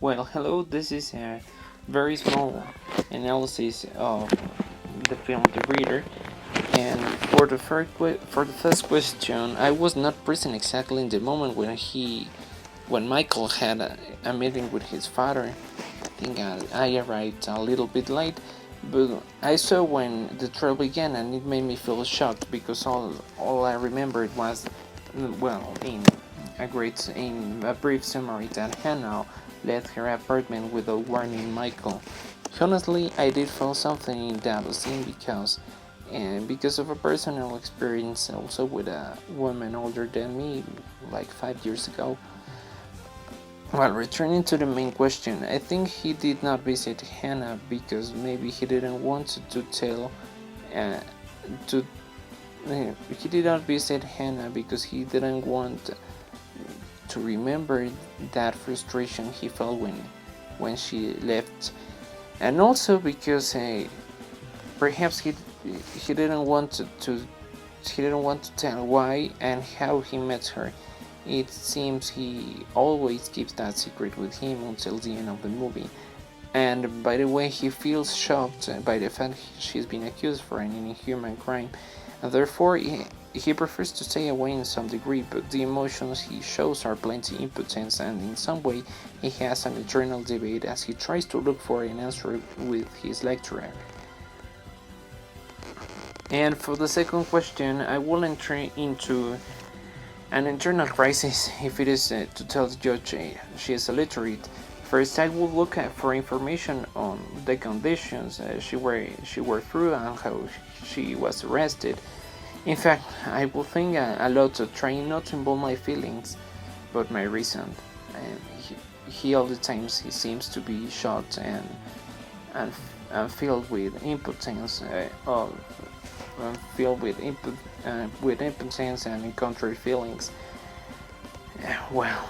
Well, hello, this is a very small analysis of the film The Reader. And for the first question, I was not present exactly in the moment when Michael had a meeting with his father. I think I arrived a little bit late, but I saw when the trial began, and it made me feel shocked because all I remembered was, well, in a brief summary, that Hannah left her apartment without warning Michael. Honestly, I did feel something in that scene because of a personal experience also with a woman older than me, like 5 years ago. Well, returning to the main question, I think he did not visit Hannah because maybe he didn't want to tell. Uh, to he did not visit Hannah because he didn't want to remember that frustration he felt when she left, and also because perhaps he didn't want he didn't want to tell why and how he met her. It seems he always keeps that secret with him until the end of the movie. And by the way, he feels shocked by the fact she's been accused for an inhuman crime, and therefore he prefers to stay away in some degree, but the emotions he shows are plenty impotent, and in some way he has an eternal debate as he tries to look for an answer with his lecturer. And for the second question, I will enter into an internal crisis if it is to tell the judge she is illiterate. First, I will look for information on the conditions she went through and how she was arrested. In fact, I will think a lot of trying not to involve my feelings, but my reason. And he all the times he seems to be shocked and filled with impotence, with impotence and contrary feelings. Well,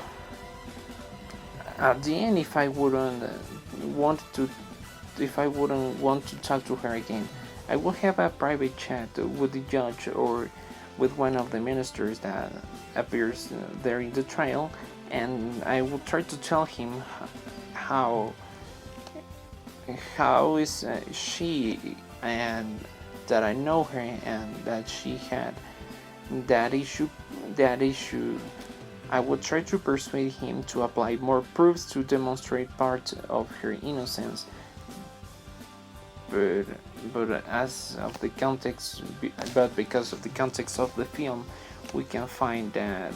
at the end, if I wouldn't want to talk to her again, I will have a private chat with the judge or with one of the ministers that appears there in the trial, and I will try to tell him how is she, and that I know her, and that she had that issue. I would try to persuade him to apply more proofs to demonstrate part of her innocence. But as of the context, but because of the context of the film, we can find that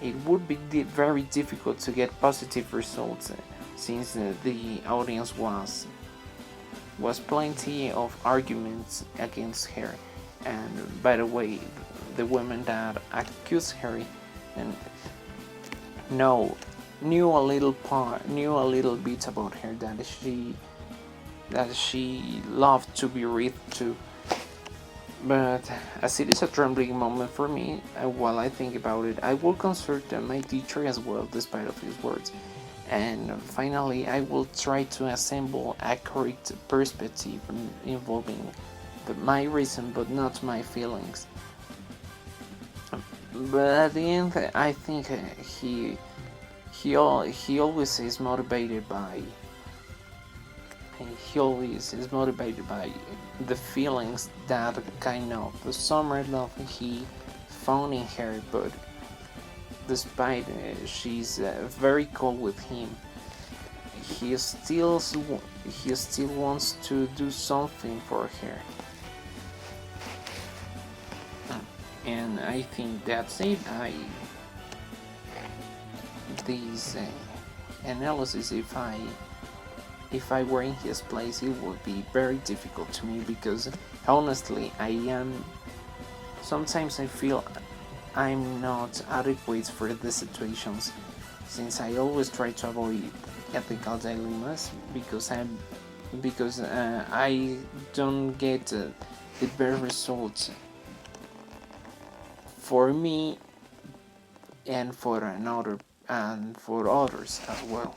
it would be very difficult to get positive results, since the audience was plenty of arguments against her. And by the way, the women that accused her and knew a little bit about her, that she loved to be read to. But as it is a trembling moment for me, while I think about it, I will consult my teacher as well, despite of his words. And finally, I will try to assemble a correct perspective involving my reason, but not my feelings. But at the end, I think he always is motivated by the feelings, that kind of summer love he found in her. But despite she's very cold with him, he still wants to do something for her. And I think that's it. This analysis, if I were in his place, it would be very difficult to me, because honestly, sometimes I feel I'm not adequate for the situations, since I always try to avoid ethical dilemmas because I don't get the best results for me and for others as well.